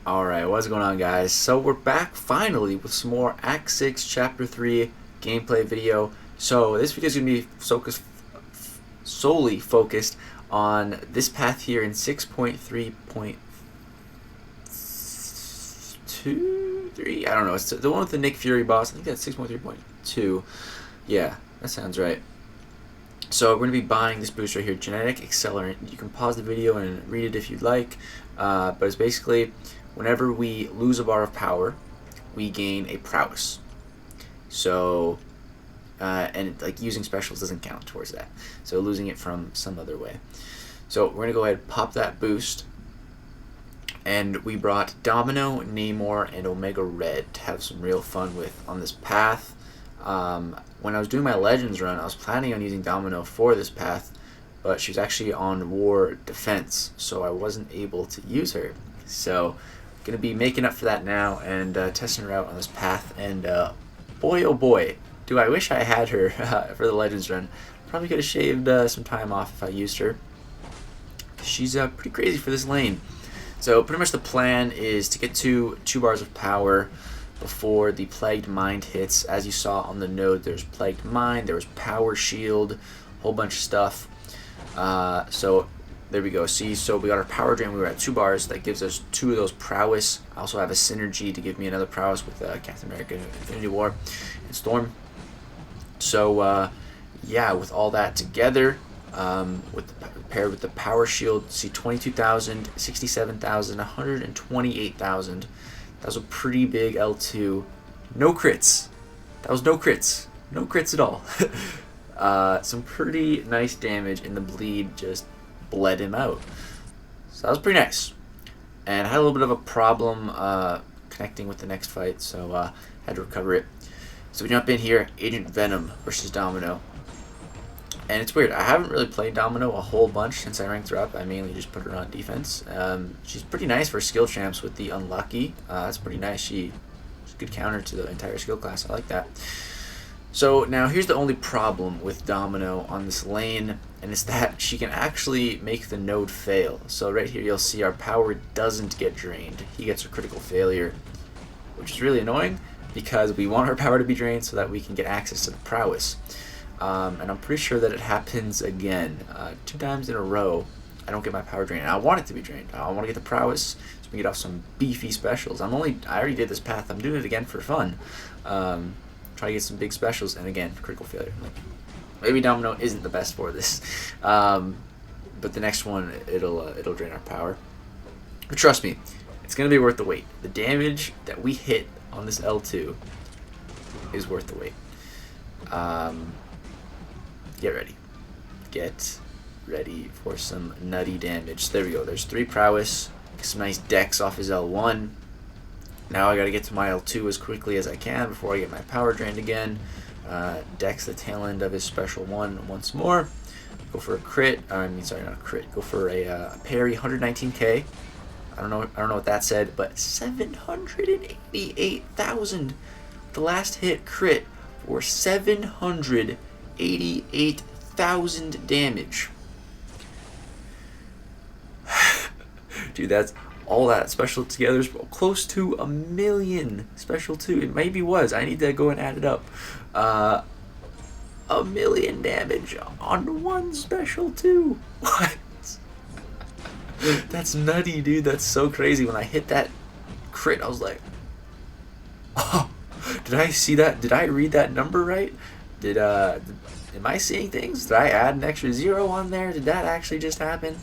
Alright, what's going on, guys? So we're back finally with some more Act 6 Chapter 3 gameplay video. So this video is going to be solely focused on this path here in 6.3.23? I don't know, it's the one with the Nick Fury boss. I think that's 6.3.2. Yeah, that sounds right. So we're going to be buying this boost right here, Genetic Accelerant. You can pause the video and read it if you'd like, but it's basically whenever we lose a bar of power, we gain a prowess. So, and like using specials doesn't count towards that. So losing it from some other way. So we're going to go ahead and pop that boost. And we brought Domino, Namor, and Omega Red to have some real fun with on this path. When I was doing my Legends run, I was planning on using Domino for this path, but she was actually on War Defense, so I wasn't able to use her. So, going to be making up for that now and testing her out on this path, and boy oh boy, do I wish I had her for the Legends run. Probably could have shaved some time off if I used her. She's pretty crazy for this lane. So pretty much the plan is to get to 2 bars of power before the Plagued Mind hits. As you saw on the node, there's Plagued Mind, there was Power Shield, a whole bunch of stuff. So there we go. See, so we got our Power Drain, we were at 2 bars. That gives us 2 of those Prowess. I also have a Synergy to give me another Prowess with Captain America, Infinity War, and Storm. So yeah, with all that together, paired with the Power Shield, see 22,000, 67,000, 128,000. That was a pretty big L2. No crits. That was no crits. No crits at all. Some pretty nice damage, and the bleed just bled him out. So that was pretty nice. And I had a little bit of a problem connecting with the next fight, so had to recover it. So we jump in here, Agent Venom versus Domino. And it's weird, I haven't really played Domino a whole bunch since I ranked her up. I mainly just put her on defense. She's pretty nice for skill champs with the Unlucky. That's pretty nice. She's a good counter to the entire skill class. I like that. So now here's the only problem with Domino on this lane, and it's that she can actually make the node fail. So right here you'll see our power doesn't get drained. He gets a critical failure, which is really annoying because we want our power to be drained so that we can get access to the prowess. And I'm pretty sure that it happens again 2 times in a row. I don't get my power drained. I want it to be drained. I want to get the prowess so we can get off some beefy specials. I already did this path. I'm doing it again for fun. Try to get some big specials, and again, critical failure. Maybe Domino isn't the best for this, but the next one it'll drain our power. But trust me, it's gonna be worth the wait. The damage that we hit on this L2 is worth the wait. Get ready. Get ready for some nutty damage. So there we go. There's 3 prowess. Some nice dex off his L1. Now I gotta get to my L2 as quickly as I can before I get my power drained again. Dex the tail end of his special 1 once more. Go for a crit. Sorry, not a crit. Go for a parry. 119k. I don't know what that said, but 788,000. The last hit crit for 788,000 damage. Dude, that's all that special together is close to 1 million special too. It maybe was. I need to go and add it up. 1 million damage on 1 special too. What? That's nutty, dude. That's so crazy. When I hit that crit, I was like, oh, did I see that? Did I read that number right? Am I seeing things? Did I add an extra 0 on there? Did that actually just happen?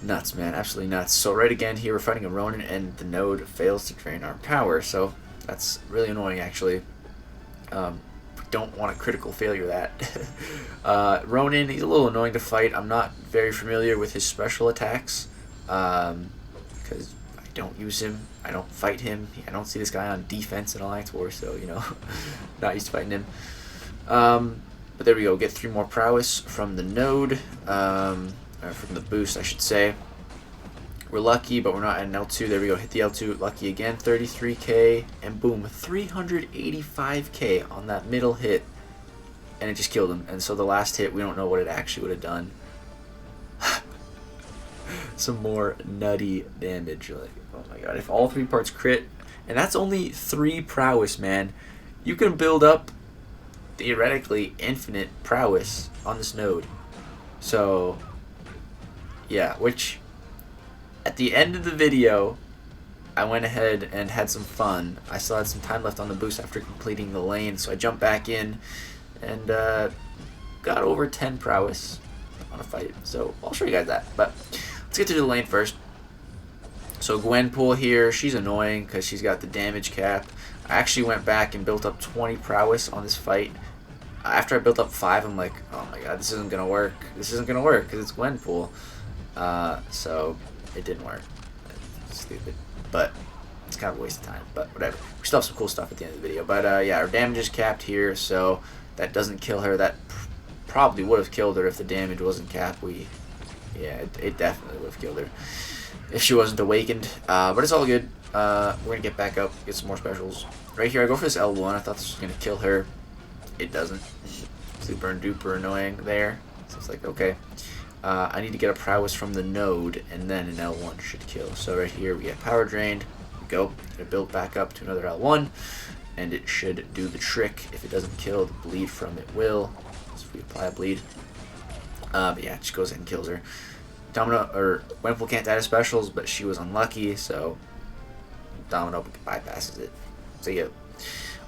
Nuts, man. Absolutely nuts. So right again here, we're fighting a Ronin, and the node fails to drain our power. So that's really annoying, actually. We don't want a critical failure that. Ronin, he's a little annoying to fight. I'm not very familiar with his special attacks because I don't use him. I don't fight him. I don't see this guy on defense in Alliance War, so, you know, not used to fighting him. But there we go. Get 3 more prowess from the node, from the boost, I should say. We're lucky, but we're not at an L2. There we go. Hit the L2. Lucky again. 33k, and boom, 385k on that middle hit, and it just killed him. And so the last hit, we don't know what it actually would have done. Some more nutty damage. Like, Oh my god, if all 3 parts crit, and that's only 3 prowess, man. You can build up, theoretically, infinite prowess on this node. So, yeah, which, at the end of the video, I went ahead and had some fun. I still had some time left on the boost after completing the lane, so I jumped back in and got over 10 prowess on a fight. So I'll show you guys that. But let's get to the lane first. So Gwenpool here, she's annoying because she's got the damage cap. I actually went back and built up 20 prowess on this fight. After I built up 5, I'm like, oh my god, this isn't going to work. This isn't going to work because it's Gwenpool. So it didn't work. It's stupid. But it's kind of a waste of time. But whatever. We still have some cool stuff at the end of the video. But yeah, our damage is capped here, so that doesn't kill her. That probably would have killed her if the damage wasn't capped. Yeah, it definitely would have killed her if she wasn't awakened. But it's all good. We're going to get back up, get some more specials. Right here, I go for this L1. I thought this was going to kill her. It doesn't. Super and duper annoying there. So it's like, okay. I need to get a prowess from the node, and then an L1 should kill. So right here, we get power drained. We go. It built back up to another L1, and it should do the trick. If it doesn't kill, the bleed from it will. So if we apply a bleed. But yeah, it just goes ahead and kills her. Domino, or Gwenpool can't die to specials, but she was unlucky, so Domino bypasses it. So yeah.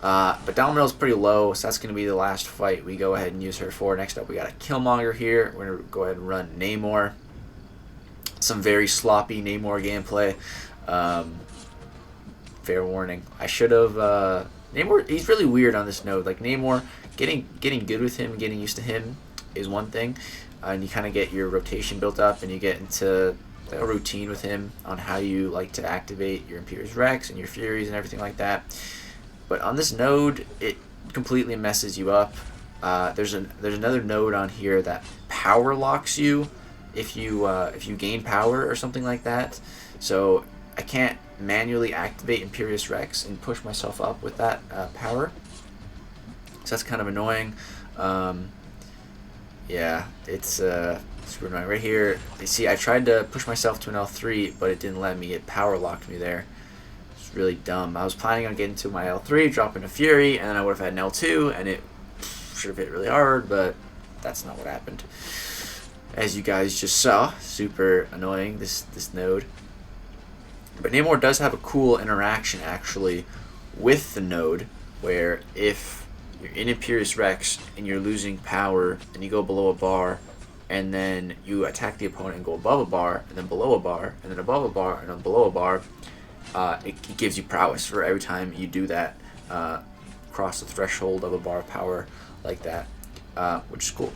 But Domino's pretty low, so that's going to be the last fight we go ahead and use her for. Next up, we got a Killmonger here. We're going to go ahead and run Namor. Some very sloppy Namor gameplay. Fair warning. I should have... Namor, he's really weird on this node. Like, Namor, getting good with him, getting used to him is one thing. And you kind of get your rotation built up, and you get into a routine with him on how you like to activate your Imperious Rex and your Furies and everything like that. But on this node, it completely messes you up. There's another node on here that power locks you if you gain power or something like that. So I can't manually activate Imperious Rex and push myself up with that power. So that's kind of annoying. Yeah, it's super annoying. Right here, you see I tried to push myself to an L3, but it didn't let me. It power locked me there. It's really dumb. I was planning on getting to my L3, dropping a Fury, and then I would have had an L2, and it should have hit really hard, but that's not what happened. As you guys just saw, super annoying, this node. But Namor does have a cool interaction, actually, with the node, where if you're in Imperious Rex and you're losing power, and you go below a bar, and then you attack the opponent and go above a bar, and then below a bar, and then above a bar, and then below a bar, it gives you prowess for every time you do that, cross the threshold of a bar of power like that, which is cool.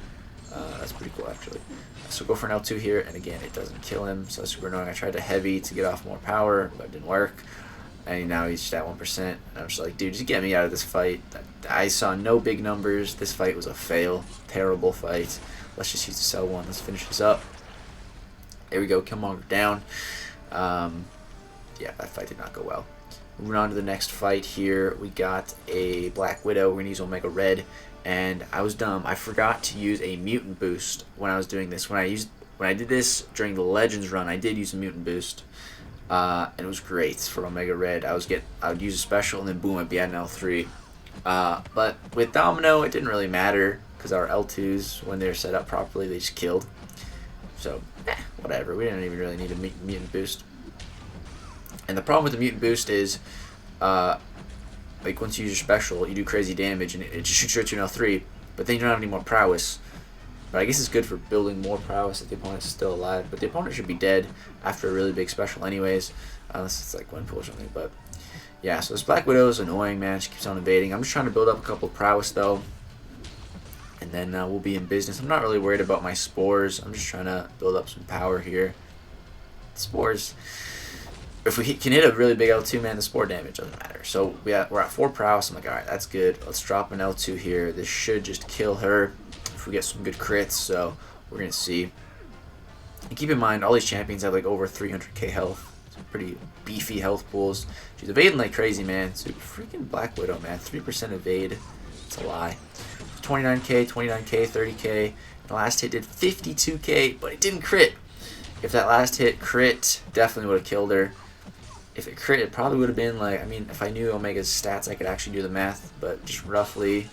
That's pretty cool, actually. So go for an L2 here, and again, it doesn't kill him, so that's super annoying. I tried to heavy to get off more power, but it didn't work. And now he's just at 1%, and I'm just like, dude, just get me out of this fight. I saw no big numbers. This fight was a fail. Terrible fight. Let's just use the cell one. Let's finish this up. There we go, Killmonger down. Yeah, that fight did not go well. Moving on to the next fight here, we got a Black Widow. We're going to use Omega Red, and I was dumb. I forgot to use a mutant boost when I was doing this. When I did this during the Legends run, I did use a mutant boost, and it was great for Omega Red. I would use a special, and then boom, I'd be at an L3. But with Domino, it didn't really matter, because our L2s, when they're set up properly, they just killed. So, whatever. We didn't even really need a mutant boost. And the problem with the mutant boost is, like, once you use your special, you do crazy damage, and it just shoots you to an L3, but then you don't have any more prowess. But I guess it's good for building more prowess if the opponent's still alive. But the opponent should be dead after a really big special anyways, unless it's like Gwenpool or something. But yeah, so this Black Widow is annoying, man. She keeps on evading. I'm just trying to build up a couple of prowess, though, and then we'll be in business. I'm not really worried about my spores. I'm just trying to build up some power here. Spores, if we can hit a really big L2, man, the spore damage doesn't matter. So we're at 4 prowess. I'm like, alright, that's good. Let's drop an L2 here. This should just kill her if we get some good crits, so we're going to see. And keep in mind, all these champions have like over 300k health. Some pretty beefy health pools. She's evading like crazy, man. So freaking Black Widow, man. 3% evade. It's a lie. 29k, 29k, 30k. The last hit did 52k, but it didn't crit. If that last hit crit, definitely would have killed her. if it crit, it probably would have been like, I mean, if I knew Omega's stats, I could actually do the math, but just roughly,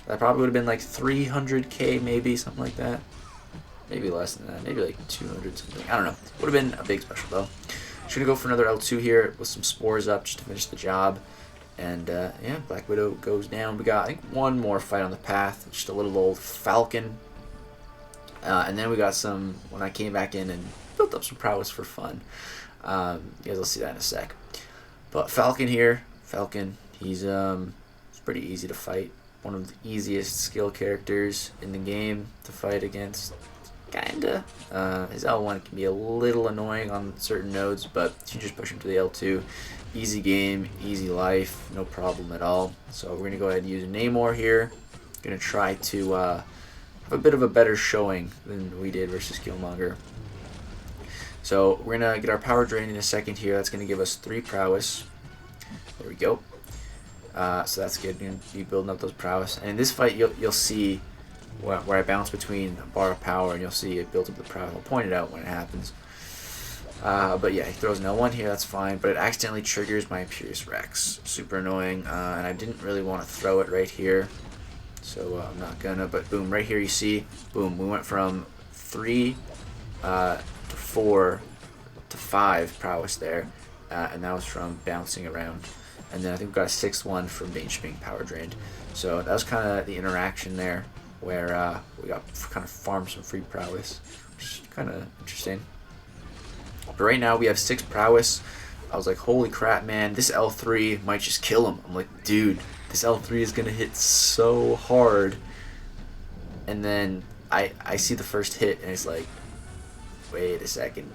that probably would have been like 300k, maybe, something like that. Maybe less than that, maybe like 200 something. I don't know. Would have been a big special though. Just gonna go for another L2 here with some spores up just to finish the job. And yeah, Black Widow goes down. We got, I think, one more fight on the path. Just a little old Falcon. And then we got some, when I came back in and built up some prowess for fun. You guys will see that in a sec. But Falcon here, Falcon, he's it's pretty easy to fight. One of the easiest skill characters in the game to fight against. Kinda. His L1 can be a little annoying on certain nodes, but you just push him to the L2. Easy game, easy life, no problem at all. So we're gonna go ahead and use Namor here. Gonna try to have a bit of a better showing than we did versus Killmonger. So we're gonna get our power drain in a second here. That's gonna give us 3 prowess. There we go. So that's good. You're gonna be building up those prowess. And in this fight, you'll see where I bounce between a bar of power, and you'll see it builds up the prowess. I'll point it out when it happens. But yeah, he throws an L1 here, that's fine, but it accidentally triggers my Imperious Rex. Super annoying, and I didn't really want to throw it right here, so I'm not gonna, but boom, right here you see, boom, we went from 3 to 4 to 5 prowess there, and that was from bouncing around. And then I think we got a 6th one from being power drained. So that was kind of the interaction there, where we got kind of farmed some free prowess, which is kind of interesting. But right now we have 6 prowess. I was like, holy crap, man, this L3 might just kill him. I'm like, dude, this L3 is gonna hit so hard. And then I see the first hit, and it's like, wait a second,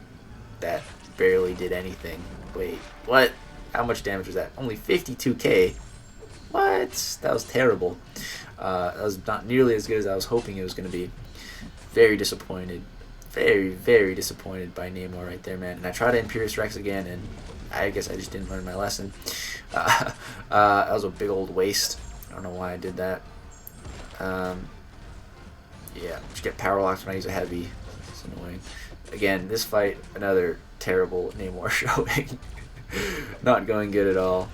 that barely did anything. Wait, what? How much damage was that? Only 52k. What? That was terrible. That was not nearly as good as I was hoping it was going to be. Very disappointed. Very, very disappointed by Namor right there, man. And I tried to Imperious Rex again, and I guess I just didn't learn my lesson. That was a big old waste. I don't know why I did that. Yeah, just get power locked when I use a heavy. It's annoying. Again, this fight, another terrible Namor showing. Not going good at all.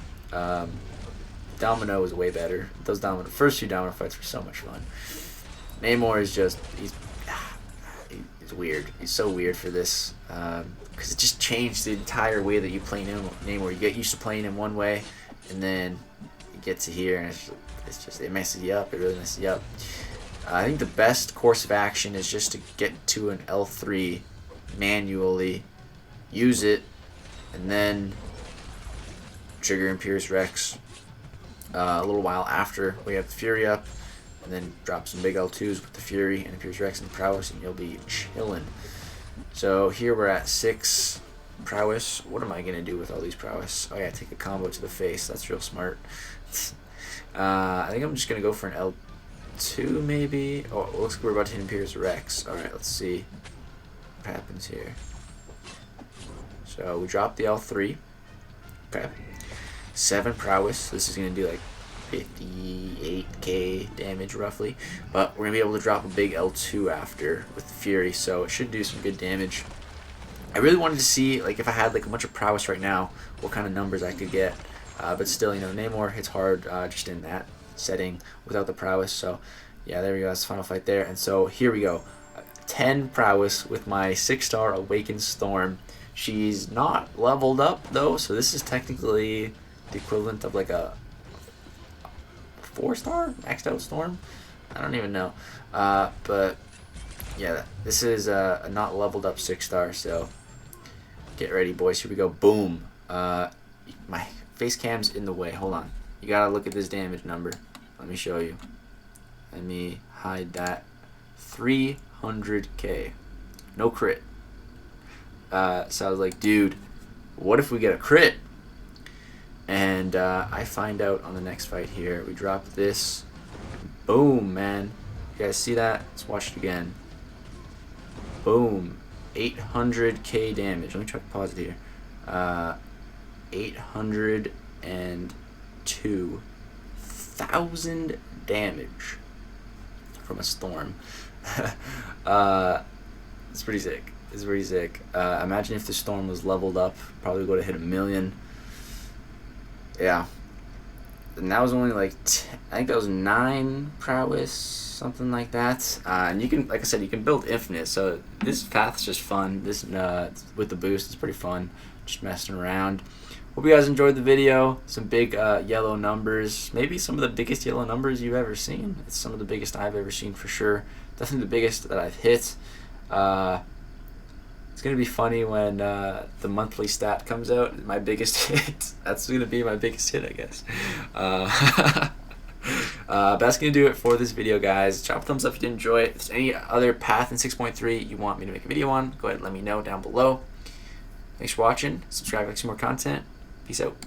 Domino was way better. Those first 2 Domino fights were so much fun. Namor is just, he's weird. He's so weird for this, because it just changed the entire way that you play Namor. You get used to playing him one way, and then you get to here, and it's just, it messes you up. It really messes you up. I think the best course of action is just to get to an L3 manually, use it, and then trigger Imperious Rex a little while after we have the Fury up, and then drop some big L2s with the Fury and Imperious Rex and prowess, and you'll be chillin'. So here we're at 6 prowess. What am I gonna do with all these prowess? Oh yeah, take a combo to the face. That's real smart. I think I'm just gonna go for an L2 maybe. Oh, it looks like we're about to hit Imperious Rex. All right, let's see what happens here. So we drop the L3. Okay. 7 prowess. This is going to do like 58k damage roughly. But we're going to be able to drop a big L2 after with the Fury. So it should do some good damage. I really wanted to see, like, if I had like a bunch of prowess right now, what kind of numbers I could get. But still, you know, Namor hits hard just in that setting without the prowess. So yeah, there we go. That's the final fight there. And so here we go. 10 prowess with my 6-star Awakened Storm. She's not leveled up though, so this is technically the equivalent of like a 4-star maxed out Storm. I don't even know, but yeah, this is a not leveled up 6-star. So get ready, boys. Here we go. Boom. My face cam's in the way. Hold on. You gotta look at this damage number. Let me show you. Let me hide that. 300k. No crit. So I was like, dude, what if we get a crit? And I find out on the next fight here. We drop this. Boom, man. You guys see that? Let's watch it again. Boom. 800k damage. Let me try to pause it here. 802,000 damage from a storm. It's pretty sick. is pretty sick. Imagine if the storm was leveled up, probably would have hit 1 million. Yeah. And that was only like, I think that was 9 prowess, something like that. And you can, like I said, you can build infinite. So this path's just fun. This with the boost is pretty fun. Just messing around. Hope you guys enjoyed the video. Some big yellow numbers. Maybe some of the biggest yellow numbers you've ever seen. It's some of the biggest I've ever seen for sure. Definitely the biggest that I've hit. It's going to be funny when the monthly stat comes out. My biggest hit. That's going to be my biggest hit, I guess. That's going to do it for this video, guys. Drop a thumbs up if you did enjoy it. If there's any other path in 6.3 you want me to make a video on, go ahead and let me know down below. Thanks for watching. Subscribe for some more content. Peace out.